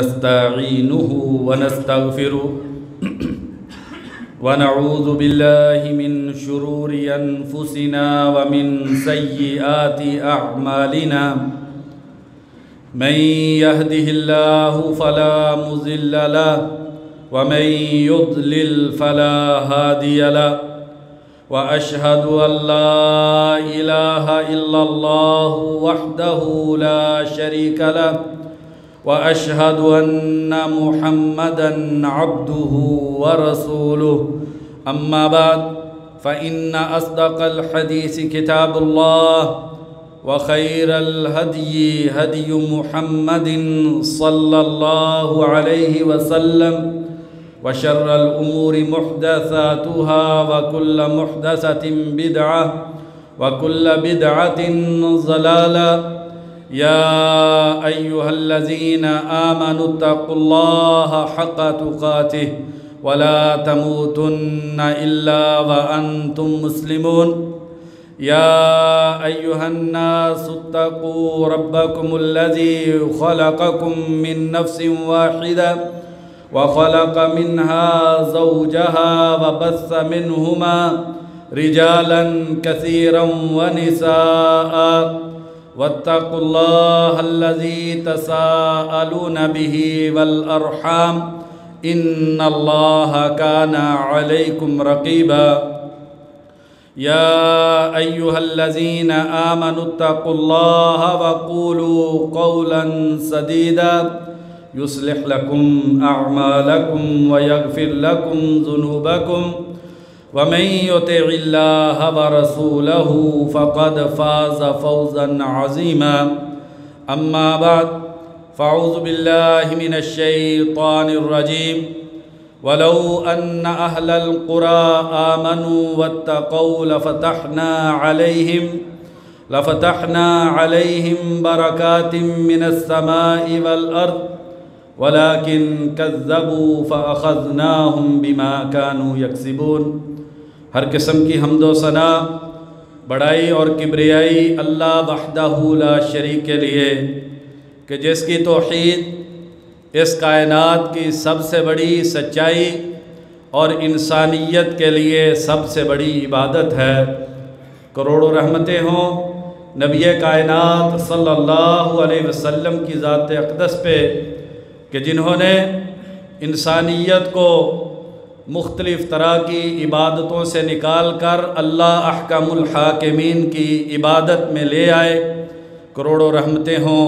نستعينه ونستغفره ونعوذ بالله من شرور أنفسنا ومن سيئات أعمالنا من يهده الله فلا مضل له ومن يضلل فلا هادي له وأشهد أن لا إله إلا الله وحده لا شريك له وأشهد أن محمدًا عبده ورسوله أما بعد فإن أصدق الحديث كتاب الله وخير الهدي هدي محمد صلى الله عليه وسلم وشر الأمور محدثاتها وكل محدثة بدعة وكل بدعة ضلالة يا أيها الذين آمنوا اتقوا الله حق تقاته ولا تموتن إلا وأنتم مسلمون يا أيها الناس اتقوا ربكم الذي خلقكم من نفس واحدة وخلق منها زوجها وبث منهما رجالا كثيرا ونساء واتقوا الله الذي تساءلون به والأرحام إن الله كان عليكم رقيبا يا أيها الذين آمنوا اتقوا الله وقولوا قولا سديدا يصلح لكم أعمالكم ويغفر لكم ذنوبكم ومن يطع الله ورسوله فقد فاز فوزا عظيما أما بعد فأعوذ بالله من الشيطان الرجيم ولو أن أهل القرى آمنوا واتقوا لفتحنا عليهم بركات من السماء والأرض ولكن كذبوا فأخذناهم بما كانوا يكسبون۔ ہر قسم کی حمد و ثنا بڑائی اور کبریائی اللہ وحدہ لا شریک کے لیے کہ جس کی توحید اس کائنات کی سب سے بڑی سچائی اور انسانیت کے لیے سب سے بڑی عبادت ہے۔ کروڑوں رحمتیں ہوں نبی کائنات صلی اللہ علیہ وسلم کی ذات اقدس پہ کہ جنہوں نے انسانیت کو مختلف طرح کی عبادتوں سے نکال کر اللہ احکم الحاکمین کی عبادت میں لے آئے۔ کروڑوں رحمتیں ہوں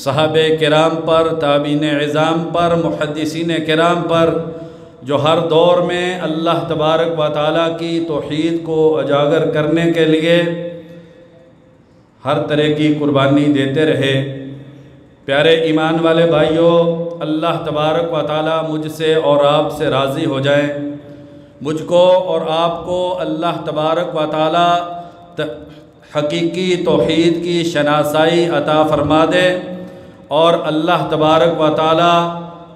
صحابہ کرام پر، تابعین عظام پر، محدثین کرام پر جو ہر دور میں اللہ تبارک و تعالیٰ کی توحید کو اجاگر کرنے کے لیے ہر طرح کی قربانی دیتے رہے۔ پیارے ایمان والے بھائیوں، اللہ تبارک و تعالیٰ مجھ سے اور آپ سے راضی ہو جائیں۔ مجھ کو اور آپ کو اللہ تبارک و تعالیٰ حقیقی توحید کی شناسائی عطا فرما دے اور اللہ تبارک و تعالیٰ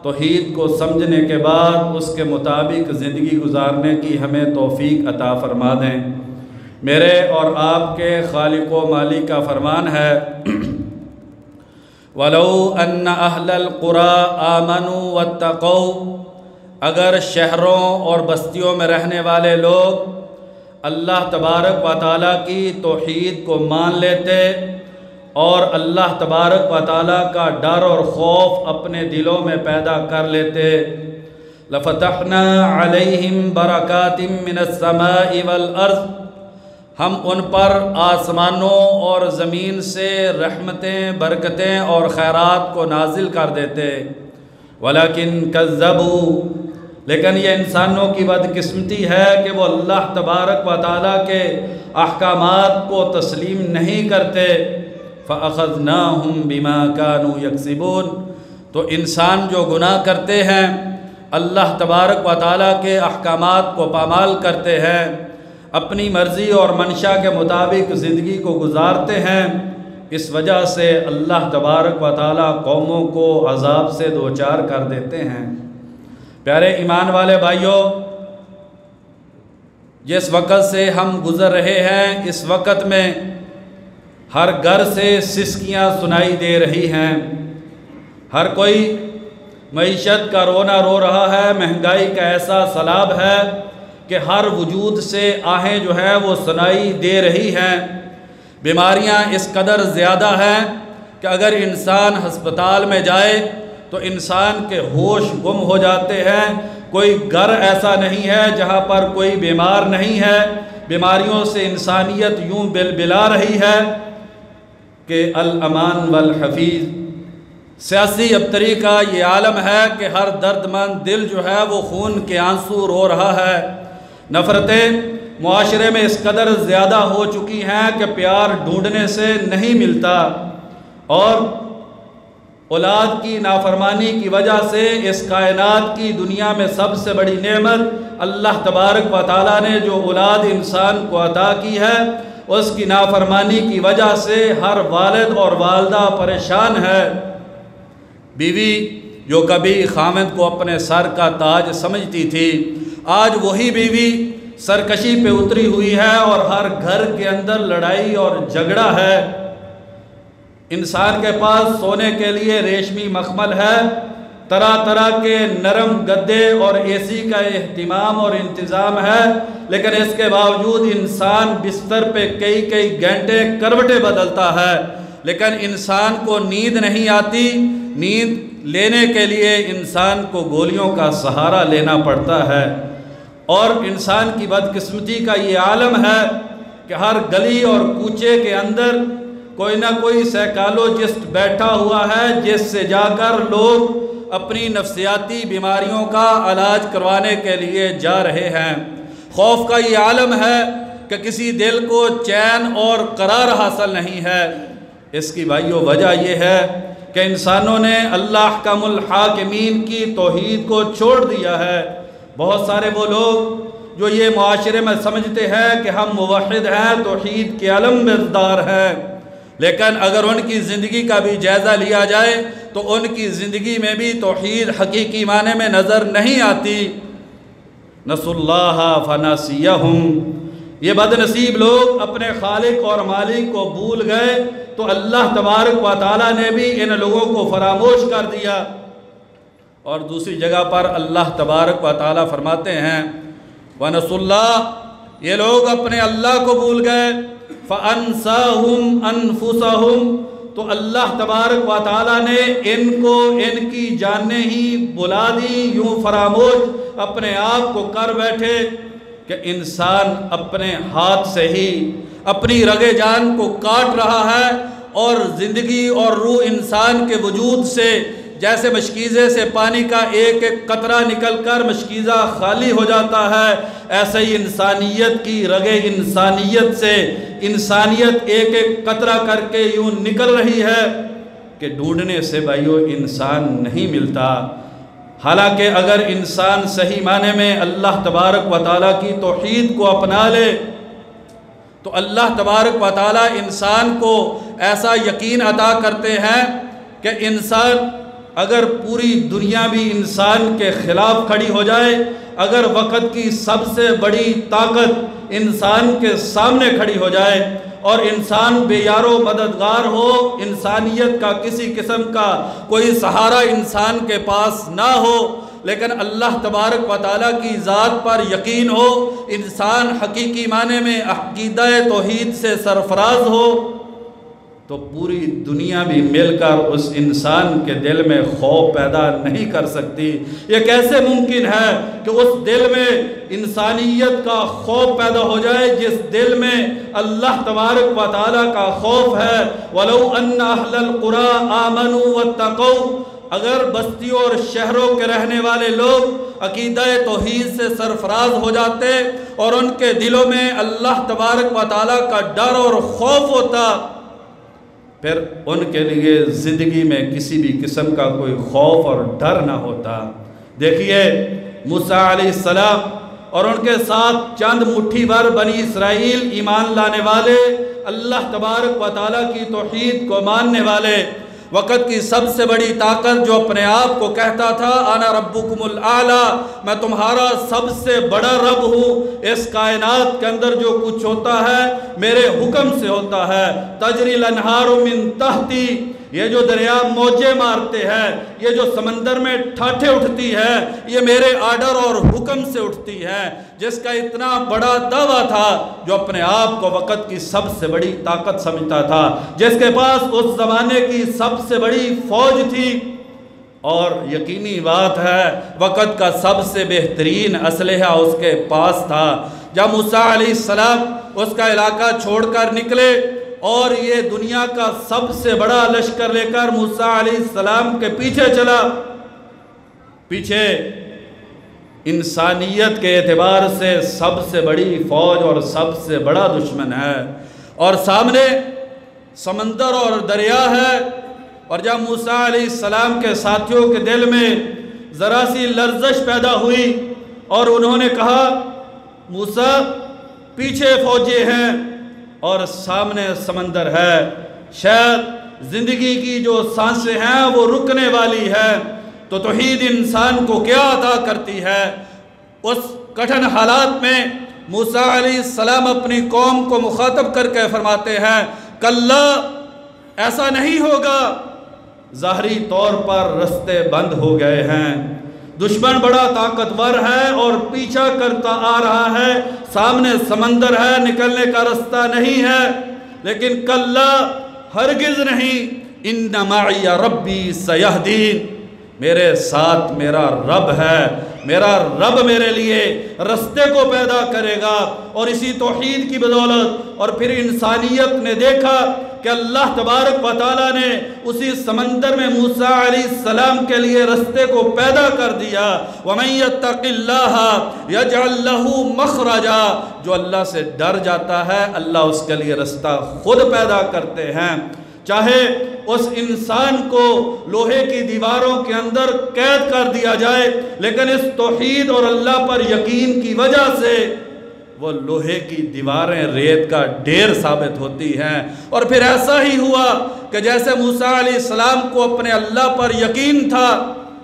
توحید کو سمجھنے کے بعد اس کے مطابق زندگی گزارنے کی ہمیں توفیق عطا فرما دیں۔ میرے اور آپ کے خالق و مالک کا فرمان ہے وَلَوْ أَنَّ أَهْلَ الْقُرَىٰ آمَنُوا وَاتَّقَوْا، اگر شہروں اور بستیوں میں رہنے والے لوگ اللہ تبارک و تعالیٰ کی توحید کو مان لیتے اور اللہ تبارک و تعالیٰ کا ڈر اور خوف اپنے دلوں میں پیدا کر لیتے لَفَتَحْنَا عَلَيْهِمْ بَرَكَاتٍ مِّنَ السَّمَاءِ وَالْأَرْضِ، ہم ان پر آسمانوں اور زمین سے رحمتیں، برکتیں اور خیرات کو نازل کر دیتے۔ وَلَكِنْ كَذَّبُوا، لیکن یہ انسانوں کی بدقسمتی ہے کہ وہ اللہ تبارک و تعالیٰ کے احکامات کو تسلیم نہیں کرتے۔ فَأَخَذْنَاهُمْ بِمَا كَانُوا يَكْسِبُونَ، تو انسان جو گناہ کرتے ہیں، اللہ تبارک و تعالیٰ کے احکامات کو پامال کرتے ہیں، اپنی مرضی اور منشا کے مطابق زندگی کو گزارتے ہیں، اس وجہ سے اللہ تبارک و تعالیٰ قوموں کو عذاب سے دوچار کر دیتے ہیں۔ پیارے ایمان والے بھائیوں، جس وقت سے ہم گزر رہے ہیں اس وقت میں ہر گھر سے سسکیاں سنائی دے رہی ہیں، ہر کوئی معیشت کا رونا رو رہا ہے، مہنگائی کا ایسا سیلاب ہے کہ ہر وجود سے آہیں جو ہے وہ سنائی دے رہی ہیں۔ بیماریاں اس قدر زیادہ ہیں کہ اگر انسان ہسپتال میں جائے تو انسان کے ہوش گم ہو جاتے ہیں۔ کوئی گھر ایسا نہیں ہے جہاں پر کوئی بیمار نہیں ہے۔ بیماریوں سے انسانیت یوں بلبلا رہی ہے کہ الامان والحفیظ۔ سیاسی ابتری کا یہ عالم ہے کہ ہر درد مند دل جو ہے وہ خون کے آنسو رو رہا ہے۔ نفرتیں معاشرے میں اس قدر زیادہ ہو چکی ہیں کہ پیار ڈھونڈنے سے نہیں ملتا، اور اولاد کی نافرمانی کی وجہ سے اس کائنات کی دنیا میں سب سے بڑی نعمت اللہ تبارک و تعالیٰ نے جو اولاد انسان کو عطا کی ہے، اس کی نافرمانی کی وجہ سے ہر والد اور والدہ پریشان ہے۔ بیوی جو کبھی خامد کو اپنے سر کا تاج سمجھتی تھی، آج وہی بیوی سرکشی پہ اتری ہوئی ہے اور ہر گھر کے اندر لڑائی اور جھگڑا ہے۔ انسان کے پاس سونے کے لیے ریشمی مخمل ہے، طرح طرح کے نرم گدے اور اے سی کا اہتمام اور انتظام ہے، لیکن اس کے باوجود انسان بستر پہ کئی کئی گھنٹے کروٹیں بدلتا ہے، لیکن انسان کو نیند نہیں آتی۔ نیند لینے کے لیے انسان کو گولیوں کا سہارا لینا پڑتا ہے۔ اور انسان کی بدقسمتی کا یہ عالم ہے کہ ہر گلی اور کوچے کے اندر کوئی نہ کوئی سائیکالوجسٹ بیٹھا ہوا ہے، جس سے جا کر لوگ اپنی نفسیاتی بیماریوں کا علاج کروانے کے لیے جا رہے ہیں۔ خوف کا یہ عالم ہے کہ کسی دل کو چین اور قرار حاصل نہیں ہے۔ اس کی بھائیو وجہ یہ ہے کہ انسانوں نے اللہ احکم الحاکمین کی توحید کو چھوڑ دیا ہے۔ بہت سارے وہ لوگ جو یہ معاشرے میں سمجھتے ہیں کہ ہم موحد ہیں، توحید کے علم بردار ہیں، لیکن اگر ان کی زندگی کا بھی جائزہ لیا جائے تو ان کی زندگی میں بھی توحید حقیقی معنی میں نظر نہیں آتی۔ نسوا اللہ فنسیہم، یہ بد نصیب لوگ اپنے خالق اور مالک کو بھول گئے تو اللہ تبارک و تعالیٰ نے بھی ان لوگوں کو فراموش کر دیا۔ اور دوسری جگہ پر اللہ تبارک و تعالیٰ فرماتے ہیں وَنَسُوا اللَّهَ، یہ لوگ اپنے اللہ کو بھول گئے، فَأَنْسَاهُمْ أَنفُسَهُمْ، تو اللہ تبارک و تعالیٰ نے ان کو ان کی جانیں ہی بلا دی، یوں فراموش اپنے آپ کو کر بیٹھے کہ انسان اپنے ہاتھ سے ہی اپنی رگ جان کو کاٹ رہا ہے، اور زندگی اور روح انسان کے وجود سے جیسے مشکیزے سے پانی کا ایک ایک قطرہ نکل کر مشکیزہ خالی ہو جاتا ہے، ایسے ہی انسانیت کی رگ انسانیت سے انسانیت ایک ایک قطرہ کر کے یوں نکل رہی ہے کہ ڈھونڈنے سے بھائیو انسان نہیں ملتا۔ حالانکہ اگر انسان صحیح معنی میں اللہ تبارک و تعالیٰ کی توحید کو اپنا لے تو اللہ تبارک و تعالیٰ انسان کو ایسا یقین عطا کرتے ہیں کہ انسان اگر پوری دنیا بھی انسان کے خلاف کھڑی ہو جائے، اگر وقت کی سب سے بڑی طاقت انسان کے سامنے کھڑی ہو جائے اور انسان بے یار و مددگار ہو، انسانیت کا کسی قسم کا کوئی سہارا انسان کے پاس نہ ہو، لیکن اللہ تبارک و تعالیٰ کی ذات پر یقین ہو، انسان حقیقی معنی میں عقیدہ توحید سے سرفراز ہو، تو پوری دنیا بھی مل کر اس انسان کے دل میں خوف پیدا نہیں کر سکتی۔ یہ کیسے ممکن ہے کہ اس دل میں انسانیت کا خوف پیدا ہو جائے جس دل میں اللہ تبارک و تعالیٰ کا خوف ہے؟ وَلَوْ أَنَّ أَهْلَ الْقُرَىٰ آمَنُوا وَاتَّقَوْا، اگر بستیوں اور شہروں کے رہنے والے لوگ عقیدہ توحید سے سرفراز ہو جاتے اور ان کے دلوں میں اللہ تبارک و تعالیٰ کا ڈر اور خوف ہوتا، پھر ان کے لیے زندگی میں کسی بھی قسم کا کوئی خوف اور ڈر نہ ہوتا۔ دیکھیے موسیٰ علیہ السلام اور ان کے ساتھ چند مٹھی بھر بنی اسرائیل ایمان لانے والے، اللہ تبارک و تعالیٰ کی توحید کو ماننے والے، وقت کی سب سے بڑی طاقت جو اپنے آپ کو کہتا تھا انا ربکم الاعلی، میں تمہارا سب سے بڑا رب ہوں، اس کائنات کے اندر جو کچھ ہوتا ہے میرے حکم سے ہوتا ہے، تجری الانہار من تحتی، یہ جو دریا موجیں مارتے ہیں، یہ جو سمندر میں ٹھاٹھیں اٹھتی ہے، یہ میرے آرڈر اور حکم سے اٹھتی ہے۔ جس کا اتنا بڑا دعویٰ تھا، جو اپنے آپ کو وقت کی سب سے بڑی طاقت سمجھتا تھا، جس کے پاس اس زمانے کی سب سے بڑی فوج تھی، اور یقینی بات ہے وقت کا سب سے بہترین اسلحہ اس کے پاس تھا۔ جب موسیٰ علیہ السلام اس کا علاقہ چھوڑ کر نکلے اور یہ دنیا کا سب سے بڑا لشکر لے کر موسیٰ علیہ السلام کے پیچھے چلا، پیچھے انسانیت کے اعتبار سے سب سے بڑی فوج اور سب سے بڑا دشمن ہے، اور سامنے سمندر اور دریا ہے۔ اور جب موسیٰ علیہ السلام کے ساتھیوں کے دل میں ذرا سی لرزش پیدا ہوئی اور انہوں نے کہا، موسیٰ پیچھے فوجیں ہیں اور سامنے سمندر ہے، شاید زندگی کی جو سانسیں ہیں وہ رکنے والی ہے، تو توحید انسان کو کیا عطا کرتی ہے۔ اس کٹھن حالات میں موسیٰ علیہ السلام اپنی قوم کو مخاطب کر کے فرماتے ہیں، کلا ایسا نہیں ہوگا، ظاہری طور پر رستے بند ہو گئے ہیں، دشمن بڑا طاقتور ہے اور پیچھا کرتا آ رہا ہے، سامنے سمندر ہے، نکلنے کا رستہ نہیں ہے، لیکن کلا ہرگز نہیں، ان معی ربی سیہدین، میرے ساتھ میرا رب ہے، میرا رب میرے لیے رستے کو پیدا کرے گا۔ اور اسی توحید کی بدولت اور پھر انسانیت نے دیکھا کہ اللہ تبارک و تعالیٰ نے اسی سمندر میں موسیٰ علیہ السلام کے لیے رستے کو پیدا کر دیا۔ وَمَن يَتَّقِ اللَّهَ يَجْعَل لَّهُ مَخْرَجًا، جو اللہ سے ڈر جاتا ہے اللہ اس کے لیے رستہ خود پیدا کرتے ہیں۔ چاہے اس انسان کو لوہے کی دیواروں کے اندر قید کر دیا جائے، لیکن اس توحید اور اللہ پر یقین کی وجہ سے وہ لوہے کی دیواریں ریت کا ڈھیر ثابت ہوتی ہیں۔ اور پھر ایسا ہی ہوا کہ جیسے موسیٰ علیہ السلام کو اپنے اللہ پر یقین تھا،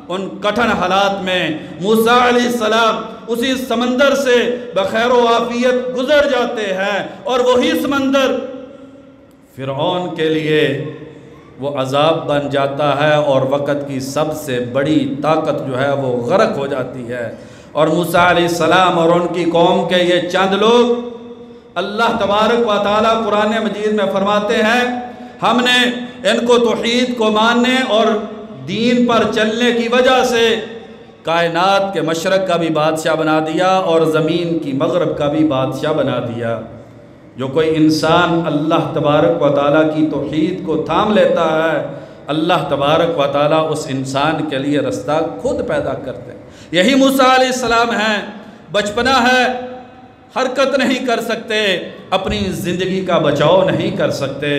ان کٹھن حالات میں موسیٰ علیہ السلام اسی سمندر سے بخیر و عافیت گزر جاتے ہیں، اور وہی سمندر فرعون کے لیے وہ عذاب بن جاتا ہے، اور وقت کی سب سے بڑی طاقت جو ہے وہ غرق ہو جاتی ہے۔ اور موسیٰ علیہ السلام اور ان کی قوم کے یہ چند لوگ، اللہ تبارک و تعالیٰ قرآن مجید میں فرماتے ہیں، ہم نے ان کو توحید کو ماننے اور دین پر چلنے کی وجہ سے کائنات کے مشرق کا بھی بادشاہ بنا دیا اور زمین کی مغرب کا بھی بادشاہ بنا دیا۔ جو کوئی انسان اللہ تبارک و تعالیٰ کی توحید کو تھام لیتا ہے، اللہ تبارک و تعالیٰ اس انسان کے لیے رستہ خود پیدا کرتے ہیں۔ یہی موسیٰ علیہ السلام ہیں، بچپنا ہے، حرکت نہیں کر سکتے، اپنی زندگی کا بچاؤ نہیں کر سکتے،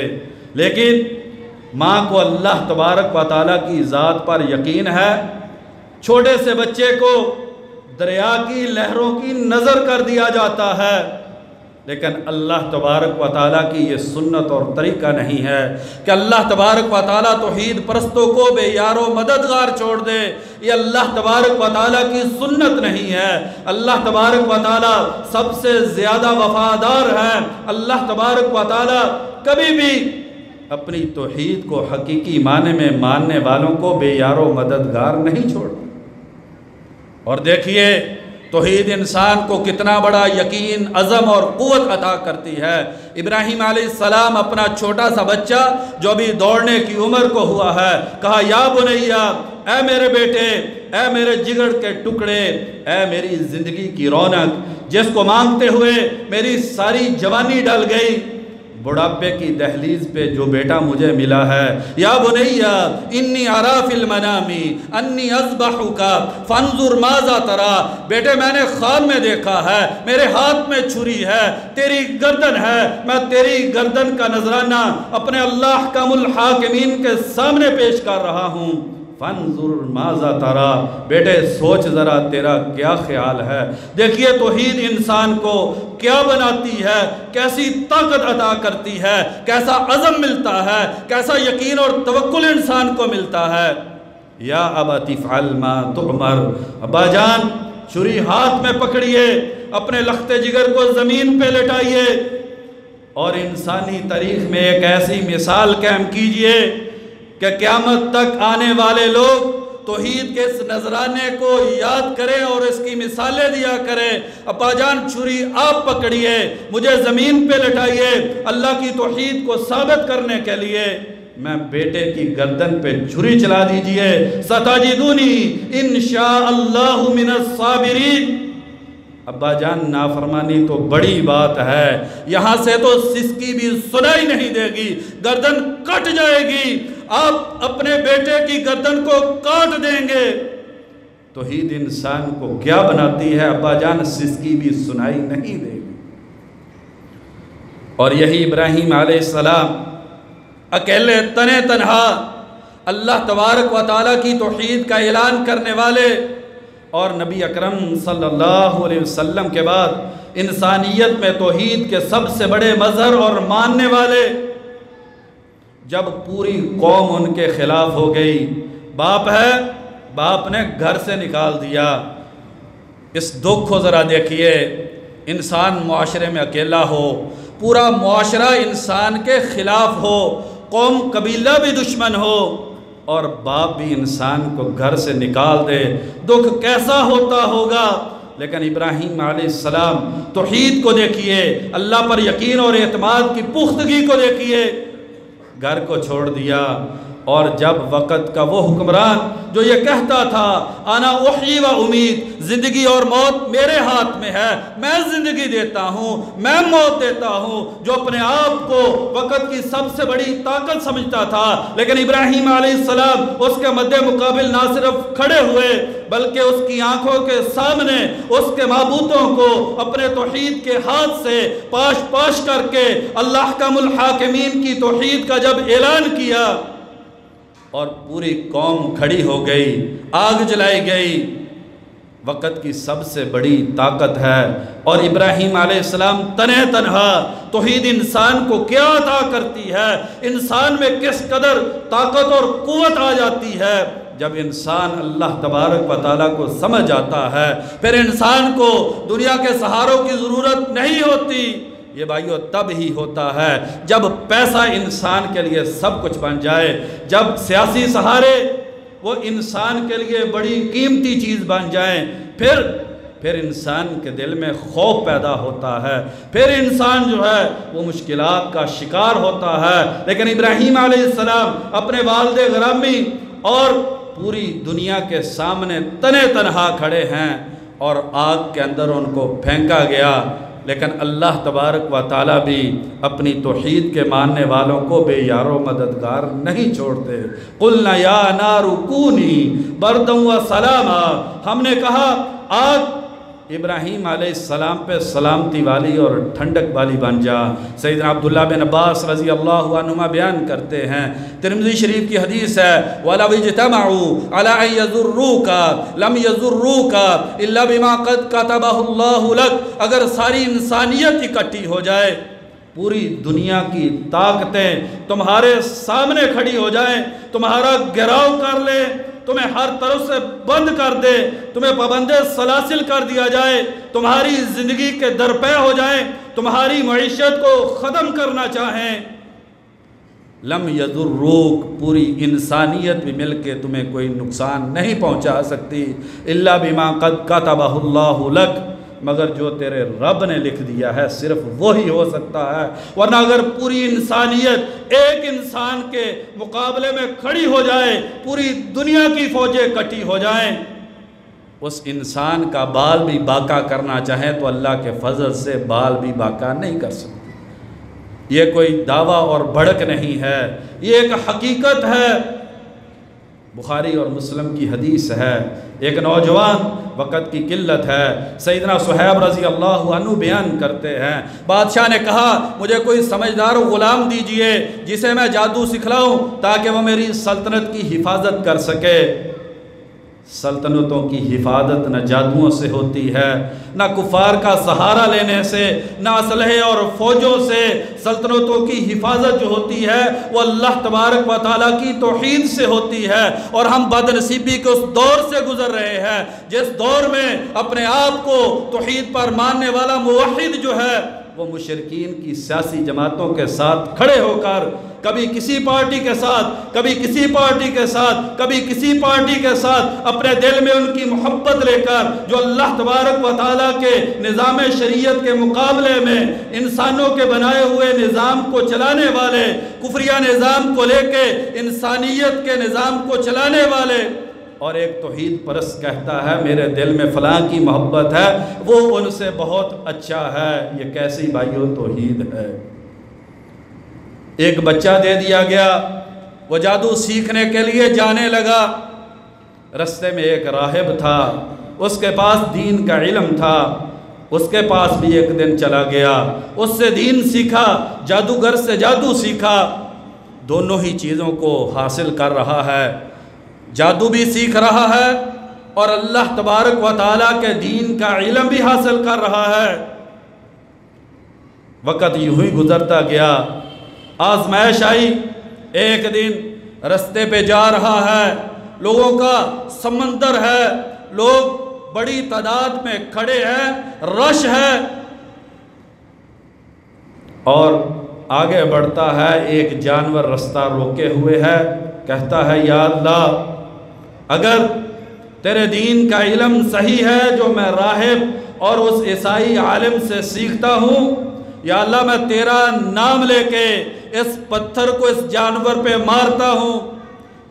لیکن ماں کو اللہ تبارک و تعالیٰ کی ذات پر یقین ہے۔ چھوٹے سے بچے کو دریا کی لہروں کی نظر کر دیا جاتا ہے، لیکن اللہ تبارک و تعالیٰ کی یہ سنت اور طریقہ نہیں ہے کہ اللہ تبارک و تعالیٰ توحید پرستوں کو بے یار و مددگار چھوڑ دے۔ یہ اللہ تبارک و تعالیٰ کی سنت نہیں ہے۔ اللہ تبارک و تعالیٰ سب سے زیادہ وفادار ہے۔ اللہ تبارک و تعالیٰ کبھی بھی اپنی توحید کو حقیقی معنی میں ماننے والوں کو بے یار و مددگار نہیں چھوڑتا۔ اور دیکھیے توحید انسان کو کتنا بڑا یقین، عزم اور قوت عطا کرتی ہے۔ ابراہیم علیہ السلام اپنا چھوٹا سا بچہ جو ابھی دوڑنے کی عمر کو ہوا ہے، کہا یا بنیا، اے میرے بیٹے، اے میرے جگر کے ٹکڑے، اے میری زندگی کی رونق، جس کو مانگتے ہوئے میری ساری جوانی ڈل گئی، بڑھاپے کی دہلیز پہ جو بیٹا مجھے ملا ہے، یا بنیا انی ارا فی المنام انی اذبحک فانظر ماذا تری، بیٹے میں نے خواب میں دیکھا ہے، میرے ہاتھ میں چھری ہے، تیری گردن ہے، میں تیری گردن کا نذرانہ اپنے اللہ احکم الحاکمین کے سامنے پیش کر رہا ہوں۔ فانظر ماذا تری، بیٹے سوچ ذرا تیرا کیا خیال ہے۔ دیکھیے توحید انسان کو کیا بناتی ہے، کیسی طاقت عطا کرتی ہے، کیسا عزم ملتا ہے، کیسا یقین اور توکل انسان کو ملتا ہے۔ یا ابت افعل ما تؤمر، ابا جان چھری ہاتھ میں پکڑیے، اپنے لخت جگر کو زمین پہ لٹائیے اور انسانی تاریخ میں ایک ایسی مثال قائم کیجئے کہ قیامت تک آنے والے لوگ توحید کے اس نذرانے کو یاد کریں اور اس کی مثالیں دیا کریں۔ ابا جان چھری آپ پکڑیے، مجھے زمین پہ لٹائیے اللہ کی توحید کو ثابت کرنے کے لیے، میں بیٹے کی گردن پہ چھری چلا دیجئے، ستجدونی انشاء اللہ من الصابرین۔ ابا جان نافرمانی تو بڑی بات ہے، یہاں سے تو سسکی بھی سنائی نہیں دے گی، گردن کٹ جائے گی، آپ اپنے بیٹے کی گردن کو کاٹ دیں گے۔ توحید انسان کو کیا بناتی ہے ابا جان، سسکی بھی سنائی نہیں دے گی۔ اور یہی ابراہیم علیہ السلام اکیلے تنے تنہا اللہ تبارک و تعالیٰ کی توحید کا اعلان کرنے والے، اور نبی اکرم صلی اللہ علیہ وسلم کے بعد انسانیت میں توحید کے سب سے بڑے مظہر اور ماننے والے، جب پوری قوم ان کے خلاف ہو گئی، باپ ہے، باپ نے گھر سے نکال دیا۔ اس دکھ کو ذرا دیکھیے، انسان معاشرے میں اکیلا ہو، پورا معاشرہ انسان کے خلاف ہو، قوم قبیلہ بھی دشمن ہو، اور باپ بھی انسان کو گھر سے نکال دے، دکھ کیسا ہوتا ہوگا۔ لیکن ابراہیم علیہ السلام توحید کو دیکھیے، اللہ پر یقین اور اعتماد کی پختگی کو دیکھیے، گھر کو چھوڑ دیا۔ اور جب وقت کا وہ حکمران جو یہ کہتا تھا انا احیی و امید، زندگی اور موت میرے ہاتھ میں ہے، میں زندگی دیتا ہوں، میں موت دیتا ہوں، جو اپنے آپ کو وقت کی سب سے بڑی طاقت سمجھتا تھا، لیکن ابراہیم علیہ السلام اس کے مد مقابل نہ صرف کھڑے ہوئے بلکہ اس کی آنکھوں کے سامنے اس کے معبودوں کو اپنے توحید کے ہاتھ سے پاش پاش کر کے اللہ احکم الحاکمین کی توحید کا جب اعلان کیا، اور پوری قوم کھڑی ہو گئی، آگ جلائی گئی۔ وقت کی سب سے بڑی طاقت ہے، اور ابراہیم علیہ السلام تنہ تنہا۔ توحید انسان کو کیا عطا کرتی ہے، انسان میں کس قدر طاقت اور قوت آ جاتی ہے، جب انسان اللہ تبارک و تعالیٰ کو سمجھ آتا ہے، پھر انسان کو دنیا کے سہاروں کی ضرورت نہیں ہوتی۔ یہ بھائیو تب ہی ہوتا ہے جب پیسہ انسان کے لیے سب کچھ بن جائے، جب سیاسی سہارے وہ انسان کے لیے بڑی قیمتی چیز بن جائیں، پھر انسان کے دل میں خوف پیدا ہوتا ہے، پھر انسان جو ہے وہ مشکلات کا شکار ہوتا ہے۔ لیکن ابراہیم علیہ السلام اپنے والد گرامی اور پوری دنیا کے سامنے تنے تنہا کھڑے ہیں، اور آگ کے اندر ان کو پھینکا گیا، لیکن اللہ تبارک و تعالیٰ بھی اپنی توحید کے ماننے والوں کو بے یار و مددگار نہیں چھوڑتے۔ قُلْنَا يَا نَارُ كُونِي بَرْدًا وَسَلَامًا، ہم نے کہا آگ ابراہیم علیہ السلام پہ سلامتی والی اور ٹھنڈک والی بن جا۔ سیدنا عبداللہ بن عباس رضی اللہ عنہما بیان کرتے ہیں، ترمذی شریف کی حدیث ہے، وَلَوْ اجْتَمَعُوا عَلَىٰ أَن يَضُرُّوكَ لَمْ يَضُرُّوكَ إِلَّا بِمَا قَدْ كَتَبَهُ اللَّهُ لَكَ، اگر ساری انسانیت اکٹھی ہو جائے، پوری دنیا کی طاقتیں تمہارے سامنے کھڑی ہو جائیں، تمہارا گھیراؤ کر لے، تمہیں ہر طرف سے بند کر دے، تمہیں پابند سلاسل کر دیا جائے، تمہاری زندگی کے درپے ہو جائیں، تمہاری معیشت کو ختم کرنا چاہیں، لم یضروک، پوری انسانیت بھی مل کے تمہیں کوئی نقصان نہیں پہنچا سکتی، الا بما قد کتبہ اللہ لک، مگر جو تیرے رب نے لکھ دیا ہے صرف وہی ہو سکتا ہے۔ ورنہ اگر پوری انسانیت ایک انسان کے مقابلے میں کھڑی ہو جائے، پوری دنیا کی فوجیں اکٹھی ہو جائیں، اس انسان کا بال بھی باقا کرنا چاہیں تو اللہ کے فضل سے بال بھی باقا نہیں کر سکتے۔ یہ کوئی دعویٰ اور بھڑک نہیں ہے، یہ ایک حقیقت ہے۔ بخاری اور مسلم کی حدیث ہے، ایک نوجوان، وقت کی قلت ہے، سیدنا صہیب رضی اللہ عنہ بیان کرتے ہیں، بادشاہ نے کہا مجھے کوئی سمجھدار غلام دیجئے جسے میں جادو سکھلاؤں تاکہ وہ میری سلطنت کی حفاظت کر سکے۔ سلطنتوں کی حفاظت نہ جادوؤں سے ہوتی ہے، نہ کفار کا سہارا لینے سے، نہ اسلحے اور فوجوں سے۔ سلطنتوں کی حفاظت جو ہوتی ہے وہ اللہ تبارک و تعالیٰ کی توحید سے ہوتی ہے، اور ہم بد نصیبی کے اس دور سے گزر رہے ہیں جس دور میں اپنے آپ کو توحید پر ماننے والا موحد جو ہے وہ مشرکین کی سیاسی جماعتوں کے ساتھ کھڑے ہو کر کبھی کسی پارٹی کے ساتھ، کبھی کسی پارٹی کے ساتھ، کبھی کسی پارٹی کے ساتھ اپنے دل میں ان کی محبت لے کر جو اللہ تبارک و تعالیٰ کے نظام شریعت کے مقابلے میں انسانوں کے بنائے ہوئے نظام کو چلانے والے، کفریہ نظام کو لے کے انسانیت کے نظام کو چلانے والے، اور ایک توحید پرست کہتا ہے میرے دل میں فلاں کی محبت ہے، وہ ان سے بہت اچھا ہے۔ یہ کیسی بھائیو توحید ہے؟ ایک بچہ دے دیا گیا، وہ جادو سیکھنے کے لیے جانے لگا، رستے میں ایک راہب تھا، اس کے پاس دین کا علم تھا، اس کے پاس بھی ایک دن چلا گیا، اس سے دین سیکھا، جادوگر سے جادو سیکھا، دونوں ہی چیزوں کو حاصل کر رہا ہے، جادو بھی سیکھ رہا ہے اور اللہ تبارک و تعالیٰ کے دین کا علم بھی حاصل کر رہا ہے۔ وقت یوں ہی گزرتا گیا، آزمائش آئی، ایک دن رستے پہ جا رہا ہے، لوگوں کا سمندر ہے، لوگ بڑی تعداد میں کھڑے ہیں، رش ہے، اور آگے بڑھتا ہے، ایک جانور رستہ روکے ہوئے ہے، کہتا ہے یا اللہ اگر تیرے دین کا علم صحیح ہے جو میں راہب اور اس عیسائی عالم سے سیکھتا ہوں، یا اللہ میں تیرا نام لے کے اس پتھر کو اس جانور پہ مارتا ہوں،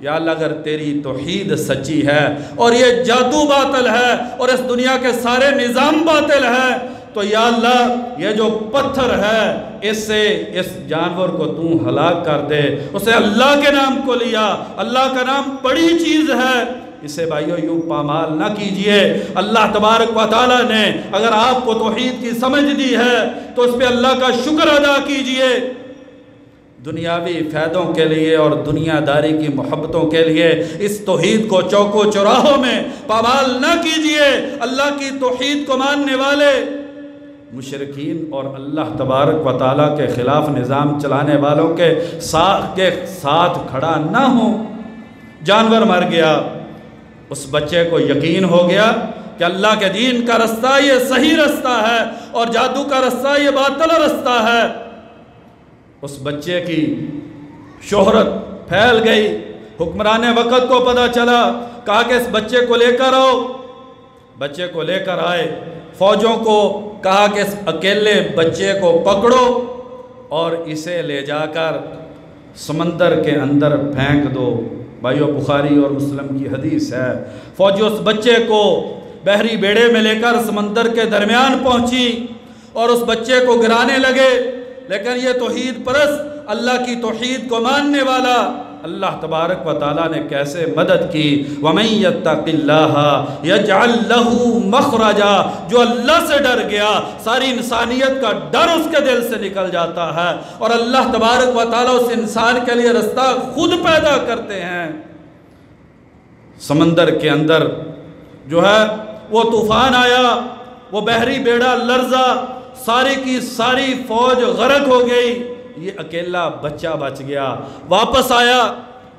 یا اللہ اگر تیری توحید سچی ہے اور یہ جادو باطل ہے اور اس دنیا کے سارے نظام باطل ہے، تو یا اللہ یہ جو پتھر ہے اس سے اس جانور کو تو ہلاک کر دے۔ اسے اللہ کے نام کو لیا، اللہ کا نام بڑی چیز ہے، اسے بھائیو یوں پامال نہ کیجئے۔ اللہ تبارک و تعالیٰ نے اگر آپ کو توحید کی سمجھ دی ہے تو اس پہ اللہ کا شکر ادا کیجئے۔ دنیاوی فائدوں کے لیے اور دنیا داری کی محبتوں کے لیے اس توحید کو چوکو چوراہوں میں پامال نہ کیجئے۔ اللہ کی توحید کو ماننے والے مشرکین اور اللہ تبارک و تعالیٰ کے خلاف نظام چلانے والوں کے ساتھ کھڑا نہ ہوں۔ جانور مر گیا، اس بچے کو یقین ہو گیا کہ اللہ کے دین کا رستہ یہ صحیح رستہ ہے اور جادو کا رستہ یہ باطل رستہ ہے۔ اس بچے کی شہرت پھیل گئی، حکمران وقت کو پتہ چلا، کہا کہ اس بچے کو لے کر آؤ۔ بچے کو لے کر آئے، فوجوں کو کہا کہ اس اکیلے بچے کو پکڑو اور اسے لے جا کر سمندر کے اندر پھینک دو۔ بھائیو بخاری اور مسلم کی حدیث ہے، فوجی اس بچے کو بحری بیڑے میں لے کر سمندر کے درمیان پہنچی اور اس بچے کو گرانے لگے، لیکن یہ توحید پرست اللہ کی توحید کو ماننے والا اللہ تبارک و تعالیٰ نے کیسے مدد کی۔ وَمَن يَتَّقِ اللَّهَ يَجْعَلْ لَهُ مَخْرَجًا، جو اللہ سے ڈر گیا ساری انسانیت کا ڈر اس کے دل سے نکل جاتا ہے اور اللہ تبارک و تعالیٰ اس انسان کے لیے رستہ خود پیدا کرتے ہیں۔ سمندر کے اندر جو ہے وہ طوفان آیا، وہ بحری بیڑا لرزا، ساری کی ساری فوج غرق ہو گئی، یہ اکیلا بچہ بچ گیا۔ واپس آیا،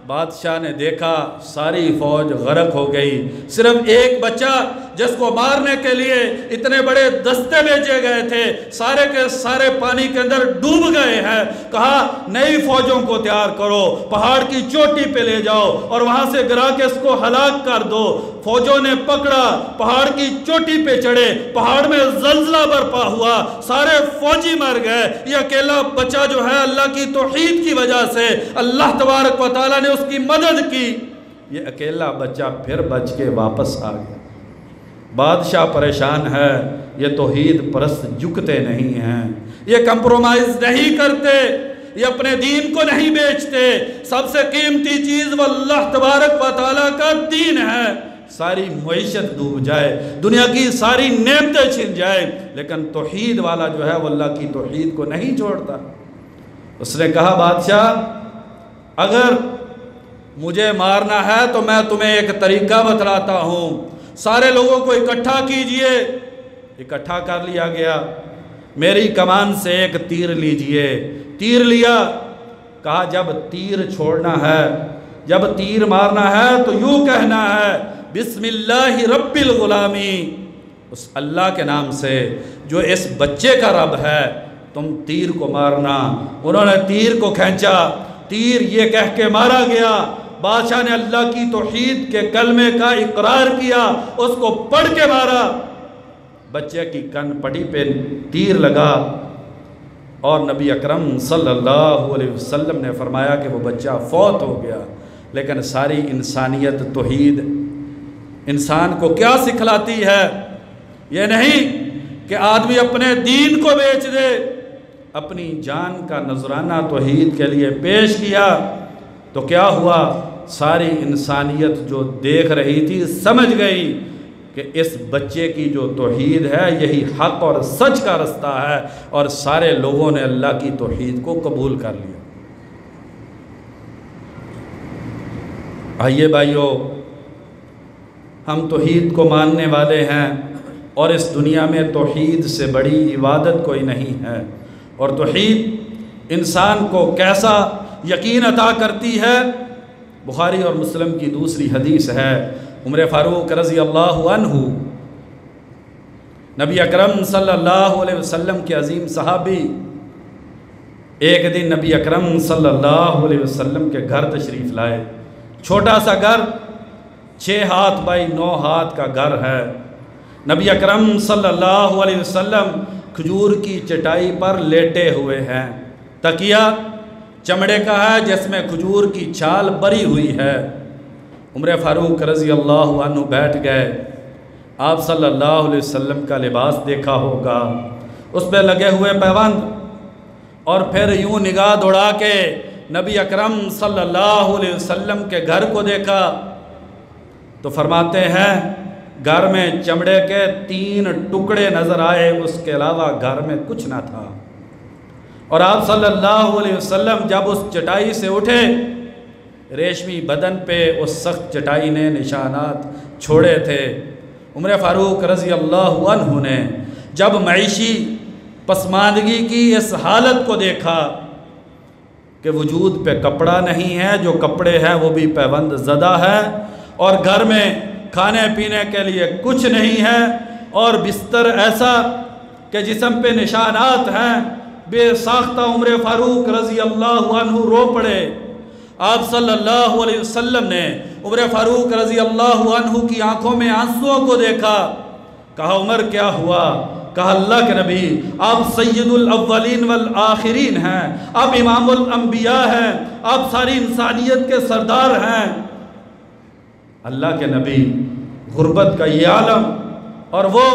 بادشاہ نے دیکھا ساری فوج غرق ہو گئی، صرف ایک بچہ جس کو مارنے کے لیے اتنے بڑے دستے بھیجے گئے تھے سارے کے سارے پانی کے اندر ڈوب گئے ہیں۔ کہا نئی فوجوں کو تیار کرو، پہاڑ کی چوٹی پہ لے جاؤ اور وہاں سے گرا کے اس کو ہلاک کر دو۔ فوجوں نے پکڑا، پہاڑ کی چوٹی پہ چڑھے، پہاڑ میں زلزلہ برپا ہوا، سارے فوجی مر گئے، یہ اکیلا بچہ جو ہے اللہ کی توحید کی وجہ سے اللہ تبارک و تعالیٰ نے اس کی مدد کی، یہ اکیلا بچہ پھر بچ کے واپس آ گیا۔ بادشاہ پریشان ہے، یہ توحید پرست جھکتے نہیں ہیں، یہ کمپرومائز نہیں کرتے، یہ اپنے دین کو نہیں بیچتے، سب سے قیمتی چیز وہ اللہ تبارک و تعالیٰ کا دین ہے۔ ساری معیشت ڈوب جائے، دنیا کی ساری نعمتیں چھن جائے، لیکن توحید والا جو ہے وہ اللہ کی توحید کو نہیں چھوڑتا۔ اس نے کہا بادشاہ اگر مجھے مارنا ہے تو میں تمہیں ایک طریقہ بتلاتا ہوں، سارے لوگوں کو اکٹھا کیجئے۔ اکٹھا کر لیا گیا، میری کمان سے ایک تیر لیجئے۔ تیر لیا، کہا جب تیر چھوڑنا ہے، جب تیر مارنا ہے تو یوں کہنا ہے بسم اللہ رب الغلامی، اس اللہ کے نام سے جو اس بچے کا رب ہے، تم تیر کو مارنا۔ انہوں نے تیر کو کھینچا، تیر یہ کہہ کے مارا گیا، بادشاہ نے اللہ کی توحید کے کلمے کا اقرار کیا، اس کو پڑھ کے مارا، بچے کی کن پٹی پہ تیر لگا، اور نبی اکرم صلی اللہ علیہ وسلم نے فرمایا کہ وہ بچہ فوت ہو گیا۔ لیکن ساری انسانیت توحید انسان کو کیا سکھلاتی ہے؟ یہ نہیں کہ آدمی اپنے دین کو بیچ دے، اپنی جان کا نذرانہ توحید کے لیے پیش کیا تو کیا ہوا؟ ساری انسانیت جو دیکھ رہی تھی سمجھ گئی کہ اس بچے کی جو توحید ہے یہی حق اور سچ کا رستہ ہے، اور سارے لوگوں نے اللہ کی توحید کو قبول کر لیا۔ آئیے بھائیو، ہم توحید کو ماننے والے ہیں، اور اس دنیا میں توحید سے بڑی عبادت کوئی نہیں ہے۔ اور توحید انسان کو کیسا یقین عطا کرتی ہے؟ بخاری اور مسلم کی دوسری حدیث ہے، عمر فاروق رضی اللہ عنہ نبی اکرم صلی اللہ علیہ وسلم کے عظیم صحابی ایک دن نبی اکرم صلی اللہ علیہ وسلم کے گھر تشریف لائے۔ چھوٹا سا گھر، 6 ہاتھ بائی 9 ہاتھ کا گھر ہے۔ نبی اکرم صلی اللہ علیہ وسلم کھجور کی چٹائی پر لیٹے ہوئے ہیں، تکیہ چمڑے کا ہے جس میں کھجور کی چھال بری ہوئی ہے۔ عمر فاروق رضی اللہ عنہ بیٹھ گئے۔ آپ صلی اللہ علیہ وسلم کا لباس دیکھا ہوگا، اس پہ لگے ہوئے پیوند، اور پھر یوں نگاہ دوڑا کے نبی اکرم صلی اللہ علیہ وسلم کے گھر کو دیکھا تو فرماتے ہیں گھر میں چمڑے کے 3 ٹکڑے نظر آئے، اس کے علاوہ گھر میں کچھ نہ تھا۔ اور آپ صلی اللہ علیہ وسلم جب اس چٹائی سے اٹھے، ریشمی بدن پہ اس سخت چٹائی نے نشانات چھوڑے تھے۔ عمر فاروق رضی اللہ عنہ نے جب معیشی پسماندگی کی اس حالت کو دیکھا کہ وجود پہ کپڑا نہیں ہے، جو کپڑے ہیں وہ بھی پیوند زدہ ہے، اور گھر میں کھانے پینے کے لیے کچھ نہیں ہے، اور بستر ایسا کہ جسم پہ نشانات ہیں، بے ساختہ عمر فاروق رضی اللہ عنہ رو پڑے۔ آپ صلی اللہ علیہ وسلم نے عمر فاروق رضی اللہ عنہ کی آنکھوں میں آنسوؤں کو دیکھا، کہا عمر کیا ہوا؟ کہا اللہ کے نبی آپ سید الاولین والآخرین ہیں، آپ امام الانبیاء ہیں، آپ ساری انسانیت کے سردار ہیں۔ اللہ کے نبی غربت کا یہ عالم، اور وہ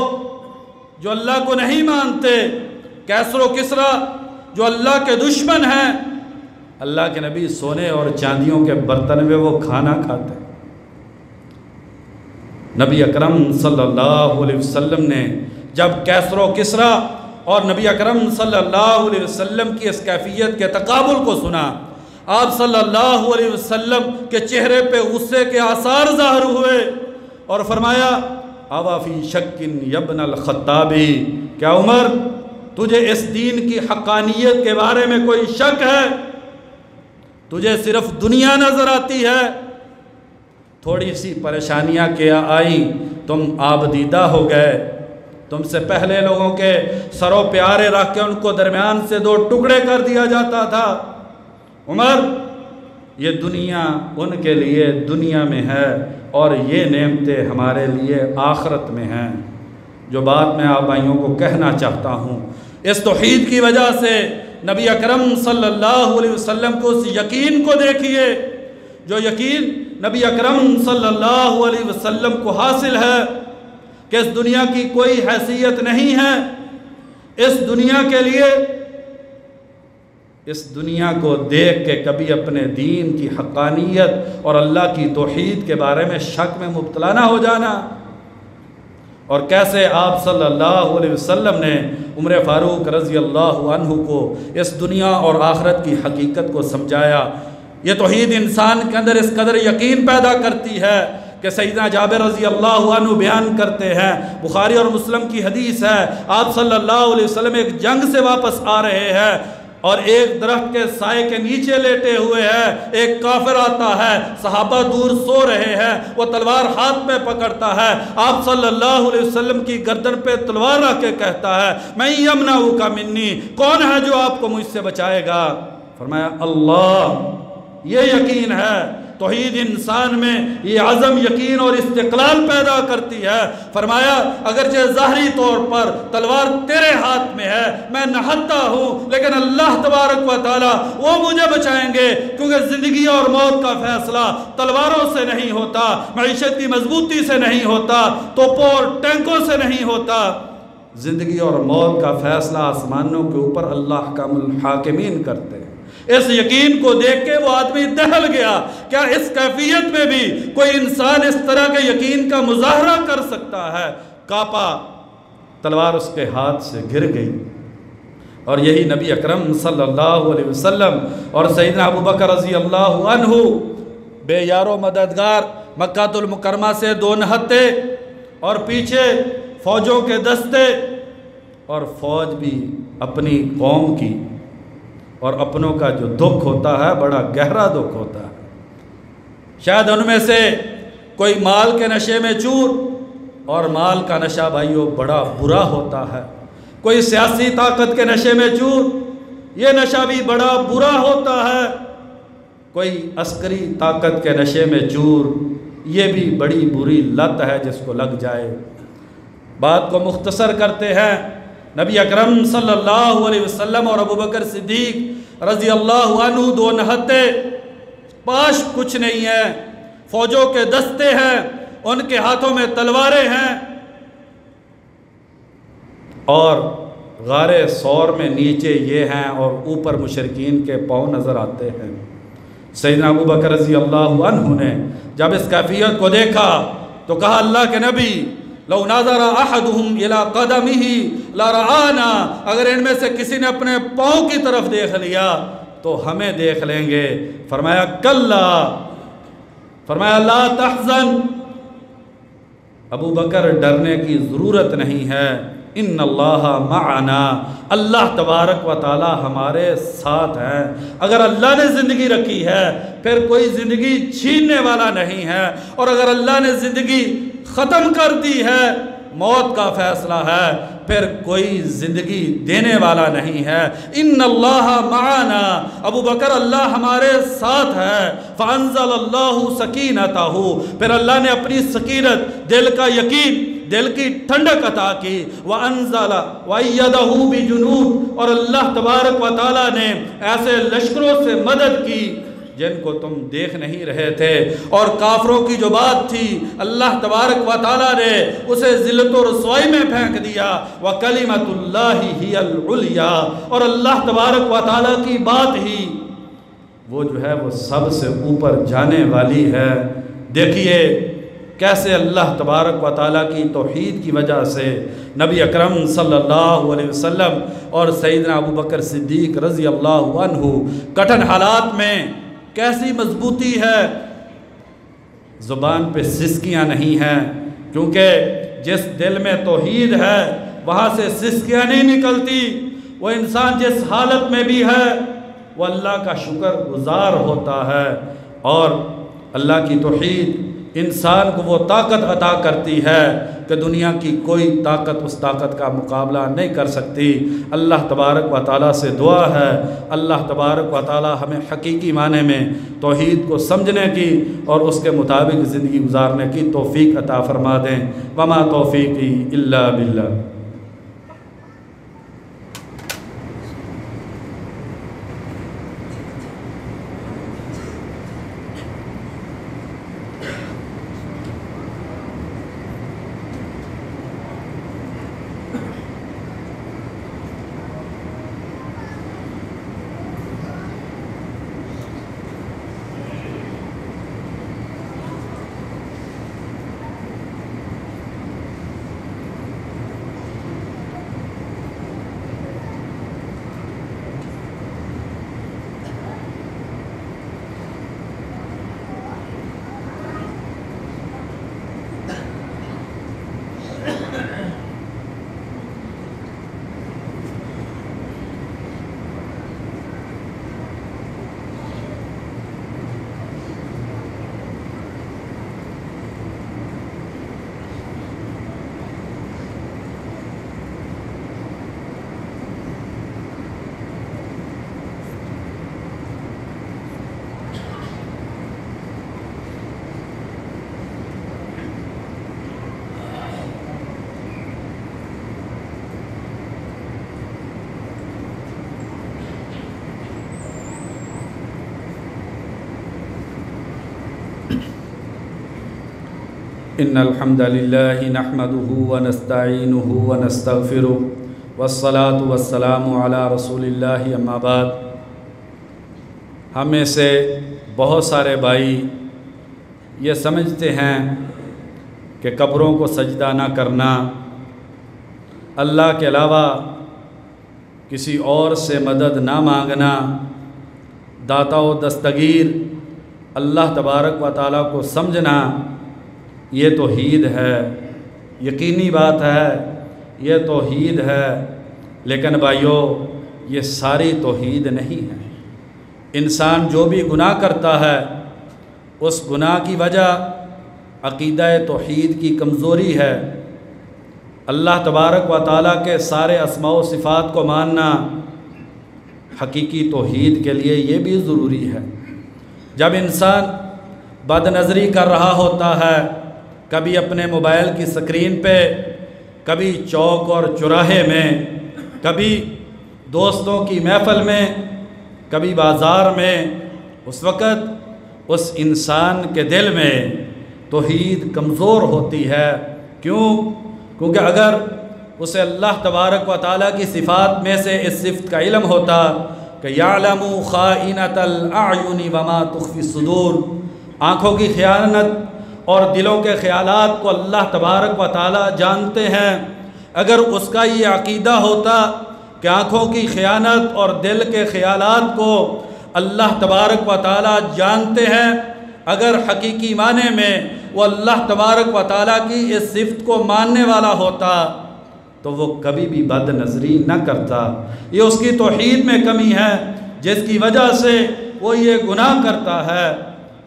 جو اللہ کو نہیں مانتے، کیسر و کسرا جو اللہ کے دشمن ہیں، اللہ کے نبی سونے اور چاندیوں کے برتن میں وہ کھانا کھاتے ہیں۔ نبی اکرم صلی اللہ علیہ وسلم نے جب کیسر و کسرا اور نبی اکرم صلی اللہ علیہ وسلم کی اس کیفیت کے تقابل کو سنا، آپ صلی اللہ علیہ وسلم کے چہرے پہ غصے کے آثار ظاہر ہوئے، اور فرمایا اوا فی شک یبن الخطابی، کیا عمر تجھے اس دین کی حقانیت کے بارے میں کوئی شک ہے؟ تجھے صرف دنیا نظر آتی ہے؟ تھوڑی سی پریشانیاں کیا آئیں تم آبدیدہ ہو گئے، تم سے پہلے لوگوں کے سروں پہ آرے رکھ کے ان کو درمیان سے 2 ٹکڑے کر دیا جاتا تھا۔ عمر یہ دنیا ان کے لیے دنیا میں ہے، اور یہ نعمتیں ہمارے لیے آخرت میں ہیں۔ جو بات میں آپ بھائیوں کو کہنا چاہتا ہوں، اس توحید کی وجہ سے نبی اکرم صلی اللہ علیہ وسلم کو اس یقین کو دیکھیے، جو یقین نبی اکرم صلی اللہ علیہ وسلم کو حاصل ہے کہ اس دنیا کی کوئی حیثیت نہیں ہے، اس دنیا کے لیے، اس دنیا کو دیکھ کے کبھی اپنے دین کی حقانیت اور اللہ کی توحید کے بارے میں شک میں مبتلا نہ ہو جانا۔ اور کیسے آپ صلی اللہ علیہ وسلم نے عمر فاروق رضی اللہ عنہ کو اس دنیا اور آخرت کی حقیقت کو سمجھایا۔ یہ توحید انسان کے اندر اس قدر یقین پیدا کرتی ہے کہ سیدنا جابر رضی اللہ عنہ بیان کرتے ہیں، بخاری اور مسلم کی حدیث ہے، آپ صلی اللہ علیہ وسلم ایک جنگ سے واپس آ رہے ہیں، اور ایک درخت کے سائے کے نیچے لیٹے ہوئے ہے، ایک کافر آتا ہے، صحابہ دور سو رہے ہیں، وہ تلوار ہاتھ میں پکڑتا ہے، آپ صلی اللہ علیہ وسلم کی گردن پہ تلوار رکھ کے کہتا ہے میں یمنعک منی، کون ہے جو آپ کو مجھ سے بچائے گا؟ فرمایا اللہ۔ یہ یقین ہے، توحید انسان میں یہ عزم، یقین اور استقلال پیدا کرتی ہے۔ فرمایا اگرچہ ظاہری طور پر تلوار تیرے ہاتھ میں ہے، میں نہتا ہوں، لیکن اللہ تبارک و تعالی وہ مجھے بچائیں گے، کیونکہ زندگی اور موت کا فیصلہ تلواروں سے نہیں ہوتا، معیشت کی مضبوطی سے نہیں ہوتا، توپوں اور ٹینکوں سے نہیں ہوتا۔ زندگی اور موت کا فیصلہ آسمانوں کے اوپر اللہ حکم الحاکمین کرتے ہیں۔ اس یقین کو دیکھ کے وہ آدمی دہل گیا، کیا اس کیفیت میں بھی کوئی انسان اس طرح کے یقین کا مظاہرہ کر سکتا ہے؟ کاپا، تلوار اس کے ہاتھ سے گر گئی۔ اور یہی نبی اکرم صلی اللہ علیہ وسلم اور سیدنا ابو بکر رضی اللہ عنہ، بے یار و مددگار، مکہ المکرمہ سے دو نہتے اور پیچھے فوجوں کے دستے، اور فوج بھی اپنی قوم کی، اور اپنوں کا جو دکھ ہوتا ہے بڑا گہرا دکھ ہوتا ہے۔ شاید ان میں سے کوئی مال کے نشے میں چور، اور مال کا نشہ بھائیو بڑا برا ہوتا ہے۔ کوئی سیاسی طاقت کے نشے میں چور، یہ نشہ بھی بڑا برا ہوتا ہے۔ کوئی عسکری طاقت کے نشے میں چور، یہ بھی بڑی بری لت ہے جس کو لگ جائے۔ بات کو مختصر کرتے ہیں، نبی اکرم صلی اللہ علیہ وسلم اور ابو بکر صدیق رضی اللہ عنہ دو نہتے، پاش کچھ نہیں ہے، فوجوں کے دستے ہیں، ان کے ہاتھوں میں تلواریں ہیں، اور غار ثور میں نیچے یہ ہیں اور اوپر مشرکین کے پاؤں نظر آتے ہیں۔ سیدنا ابو بکر رضی اللہ عنہ نے جب اس کیفیت کو دیکھا تو کہا اللہ کے نبی لو نظر احدهم الى قدمه لرآنا، اگر ان میں سے کسی نے اپنے پاؤں کی طرف دیکھ لیا تو ہمیں دیکھ لیں گے۔ فرمایا کلا، فرمایا لا تحزن، ابو بکر ڈرنے کی ضرورت نہیں ہے، ان اللہ معنا، اللہ تبارک و تعالی ہمارے ساتھ ہیں۔ اگر اللہ نے زندگی رکھی ہے پھر کوئی زندگی چھیننے والا نہیں ہے، اور اگر اللہ نے زندگی ختم کر دی ہے، موت کا فیصلہ ہے، پھر کوئی زندگی دینے والا نہیں ہے۔ ان اللہ معنا، ابو بکر اللہ ہمارے ساتھ ہے۔ فانزل اللہ سکینتہ، پھر اللہ نے اپنی سکینت، دل کا یقین، دل کی ٹھنڈک عطا کی۔ وانزل وایدہ بجنود، اور اللہ تبارک و تعالیٰ نے ایسے لشکروں سے مدد کی جن کو تم دیکھ نہیں رہے تھے، اور کافروں کی جو بات تھی اللہ تبارک و تعالیٰ نے اسے ذلت و رسوائی میں پھینک دیا۔ وَكَلِمَةُ اللَّهِ هِيَ الْعُلْيَا، اور اللہ تبارک و تعالیٰ کی بات ہی وہ جو ہے وہ سب سے اوپر جانے والی ہے۔ دیکھیے کیسے اللہ تبارک و تعالیٰ کی توحید کی وجہ سے نبی اکرم صلی اللہ علیہ وسلم اور سیدنا ابو بکر صدیق رضی اللہ عنہ کٹھن حالات میں کیسی مضبوطی ہے، زبان پہ سسکیاں نہیں ہیں، کیونکہ جس دل میں توحید ہے وہاں سے سسکیاں نہیں نکلتی۔ وہ انسان جس حالت میں بھی ہے وہ اللہ کا شکر گزار ہوتا ہے، اور اللہ کی توحید انسان کو وہ طاقت عطا کرتی ہے کہ دنیا کی کوئی طاقت اس طاقت کا مقابلہ نہیں کر سکتی۔ اللہ تبارک و تعالیٰ سے دعا ہے اللہ تبارک و تعالیٰ ہمیں حقیقی معنی میں توحید کو سمجھنے کی اور اس کے مطابق زندگی گزارنے کی توفیق عطا فرما دیں۔ وما توفیقی الا باللہ۔ إن الحمد لله نحمده ونستعينه ونستغفره والصلاة والسلام على رسول الله أما بعد۔ ہم میں سے بہت سارے بھائی یہ سمجھتے ہیں کہ قبروں کو سجدہ نہ کرنا، اللہ کے علاوہ کسی اور سے مدد نہ مانگنا، داتا و دستگیر اللہ تبارک و تعالیٰ کو سمجھنا، یہ توحید ہے، یقینی بات ہے، یہ توحید ہے۔ لیکن بھائیو، یہ ساری توحید نہیں ہے۔ انسان جو بھی گناہ کرتا ہے اس گناہ کی وجہ عقیدہ توحید کی کمزوری ہے۔ اللہ تبارک و تعالیٰ کے سارے اسماء و صفات کو ماننا حقیقی توحید کے لیے یہ بھی ضروری ہے۔ جب انسان بد نظری کر رہا ہوتا ہے، کبھی اپنے موبائل کی سکرین پہ، کبھی چوک اور چوراہے میں، کبھی دوستوں کی محفل میں، کبھی بازار میں، اس وقت اس انسان کے دل میں توحید کمزور ہوتی ہے۔ کیوں؟ کیونکہ اگر اسے اللہ تبارک و تعالیٰ کی صفات میں سے اس صفت کا علم ہوتا کہ یعلم خائنۃ الاعین وما تخفی الصدور، آنکھوں کی خیانت اور دلوں کے خیالات کو اللہ تبارک و تعالیٰ جانتے ہیں، اگر اس کا یہ عقیدہ ہوتا کہ آنکھوں کی خیانت اور دل کے خیالات کو اللہ تبارک و تعالیٰ جانتے ہیں، اگر حقیقی معنی میں وہ اللہ تبارک و تعالیٰ کی اس صفت کو ماننے والا ہوتا تو وہ کبھی بھی بد نظری نہ کرتا۔ یہ اس کی توحید میں کمی ہے جس کی وجہ سے وہ یہ گناہ کرتا ہے۔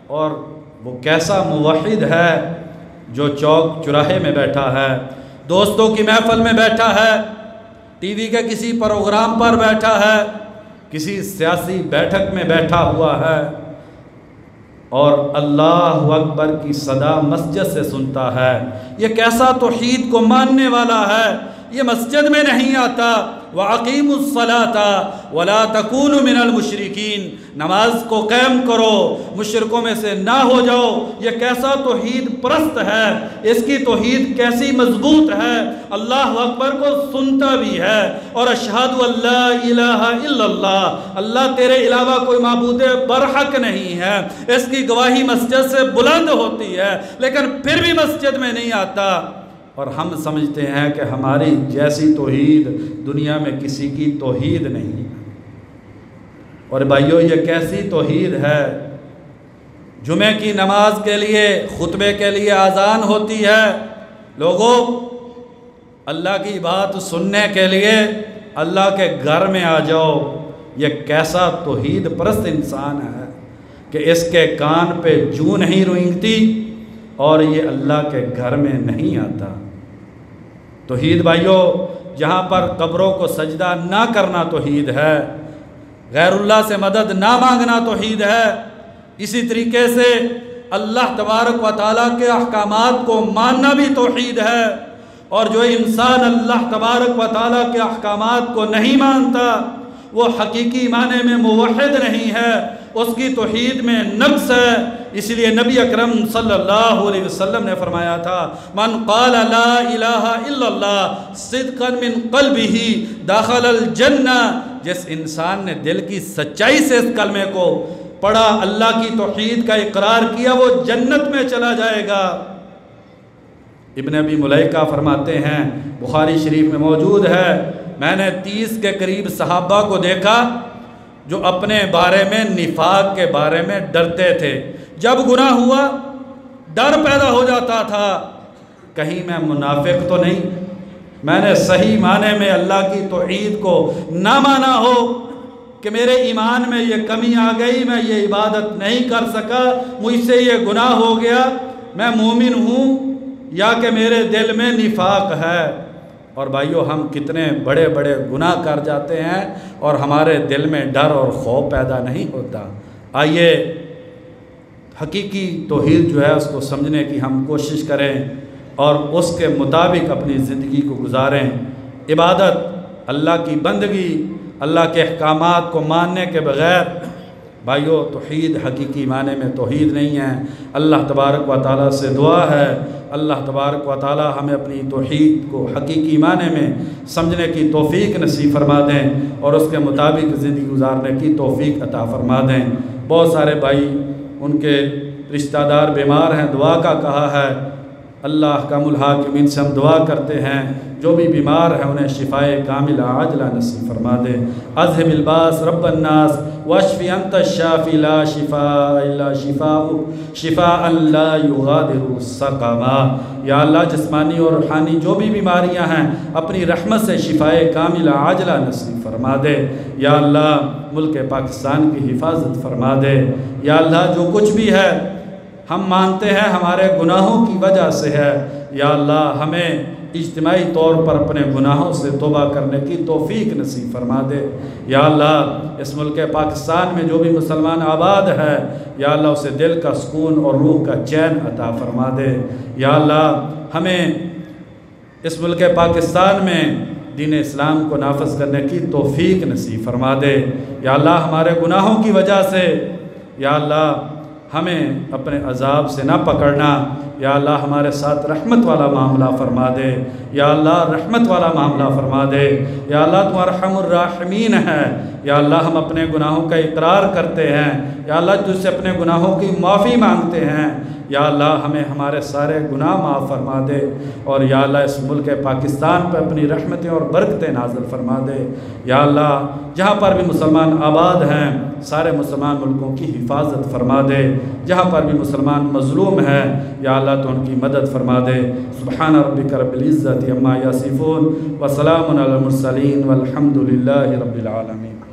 اور وہ کیسا موحد ہے جو چوک چوراہے میں بیٹھا ہے، دوستوں کی محفل میں بیٹھا ہے، ٹی وی کے کسی پروگرام پر بیٹھا ہے، کسی سیاسی بیٹھک میں بیٹھا ہوا ہے اور اللہ اکبر کی صدا مسجد سے سنتا ہے۔ یہ کیسا توحید کو ماننے والا ہے؟ یہ مسجد میں نہیں آتا۔ وَأَقِيمُوا الصَّلَاةَ وَلَا تَكُونُوا مِنَ الْمُشْرِكِينَ، نماز کو قائم کرو، مشرکوں میں سے نہ ہو جاؤ۔ یہ کیسا توحید پرست ہے، اس کی توحید کیسی مضبوط ہے، اللہ اکبر کو سنتا بھی ہے اور اشہد ان لا الہ الا اللہ، اللہ تیرے علاوہ کوئی معبود برحق نہیں ہے، اس کی گواہی مسجد سے بلند ہوتی ہے، لیکن پھر بھی مسجد میں نہیں آتا۔ اور ہم سمجھتے ہیں کہ ہماری جیسی توحید دنیا میں کسی کی توحید نہیں۔ اور بھائیو، یہ کیسی توحید ہے؟ جمعہ کی نماز کے لیے، خطبے کے لیے اذان ہوتی ہے، لوگوں اللہ کی بات سننے کے لیے اللہ کے گھر میں آ جاؤ۔ یہ کیسا توحید پرست انسان ہے کہ اس کے کان پہ جوں نہیں رونگتی اور یہ اللہ کے گھر میں نہیں آتا۔ توحید بھائیو، جہاں پر قبروں کو سجدہ نہ کرنا توحید ہے، غیر اللہ سے مدد نہ مانگنا توحید ہے، اسی طریقے سے اللہ تبارک و تعالیٰ کے احکامات کو ماننا بھی توحید ہے۔ اور جو انسان اللہ تبارک و تعالیٰ کے احکامات کو نہیں مانتا وہ حقیقی معنی میں موحد نہیں ہے، اس کی توحید میں نقص ہے۔ اس لیے نبی اکرم صلی اللہ علیہ وسلم نے فرمایا تھا، من قال لا الہ الا اللہ صدقا من قلبہ دخل الجنہ، جس انسان نے دل کی سچائی سے اس کلمے کو پڑھا، اللہ کی توحید کا اقرار کیا، وہ جنت میں چلا جائے گا۔ ابن ابی ملیکہ فرماتے ہیں، بخاری شریف میں موجود ہے، میں نے 30 کے قریب صحابہ کو دیکھا جو اپنے بارے میں نفاق کے بارے میں ڈرتے تھے۔ جب گناہ ہوا ڈر پیدا ہو جاتا تھا، کہیں میں منافق تو نہیں، میں نے صحیح معنی میں اللہ کی توحید کو نہ مانا ہو کہ میرے ایمان میں یہ کمی آ گئی، میں یہ عبادت نہیں کر سکا، مجھ سے یہ گناہ ہو گیا، میں مومن ہوں یا کہ میرے دل میں نفاق ہے۔ اور بھائیو، ہم کتنے بڑے بڑے گناہ کر جاتے ہیں اور ہمارے دل میں ڈر اور خوف پیدا نہیں ہوتا۔ آئیے حقیقی توحید جو ہے اس کو سمجھنے کی ہم کوشش کریں اور اس کے مطابق اپنی زندگی کو گزاریں۔ عبادت، اللہ کی بندگی، اللہ کے احکامات کو ماننے کے بغیر بھائیو توحید حقیقی معنی میں توحید نہیں ہے۔ اللہ تبارک و تعالیٰ سے دعا ہے اللہ تبارک و تعالیٰ ہمیں اپنی توحید کو حقیقی معنی میں سمجھنے کی توفیق نصیب فرما دیں اور اس کے مطابق زندگی گزارنے کی توفیق عطا فرما دیں۔ بہت سارے بھائی ان کے رشتہ دار بیمار ہیں، دعا کا کہا ہے۔ اللہ احکم الحاکمین سے ہم دعا کرتے ہیں جو بھی بیمار ہیں انہیں شفائے کامل عاجلہ نصیب فرما دے۔ اذہب الباس رب الناس واشفی انت الشافی لا شفاء الا شفاءک شفاء لا یغادر سقما۔ یا اللہ جسمانی اور روحانی جو بھی بیماریاں ہیں اپنی رحمت سے شفائے کامل عاجلہ نصیب فرما دے۔ یا اللہ ملک پاکستان کی حفاظت فرما دے۔ یا اللہ جو کچھ بھی ہے ہم مانتے ہیں ہمارے گناہوں کی وجہ سے ہے، یا اللہ ہمیں اجتماعی طور پر اپنے گناہوں سے توبہ کرنے کی توفیق نصیب فرما دے۔ یا اللہ اس ملک پاکستان میں جو بھی مسلمان آباد ہے یا اللہ اسے دل کا سکون اور روح کا چین عطا فرما دے۔ یا اللہ ہمیں اس ملک پاکستان میں دین اسلام کو نافذ کرنے کی توفیق نصیب فرما دے۔ یا اللہ ہمارے گناہوں کی وجہ سے یا اللہ ہمیں اپنے عذاب سے نہ پکڑنا۔ یا اللہ ہمارے ساتھ رحمت والا معاملہ فرما دے۔ یا اللہ رحمت والا معاملہ فرما دے۔ یا اللہ تو ارحم الراحمین ہے۔ یا اللہ ہم اپنے گناہوں کا اقرار کرتے ہیں، یا اللہ تجھ سے اپنے گناہوں کی معافی مانگتے ہیں۔ یا اللہ ہمیں ہمارے سارے گناہ معاف فرما دے اور یا اللہ اس ملک پاکستان پہ اپنی رحمتیں اور برکتیں نازل فرما دے۔ یا اللہ جہاں پر بھی مسلمان آباد ہیں سارے مسلمان ملکوں کی حفاظت فرما دے۔ جہاں پر بھی مسلمان مظلوم ہے یا اللہ تو ان کی مدد فرما دے۔ سبحان ربک رب العزت عما یصفون وسلام علی المرسلین والحمد للہ رب العالمین۔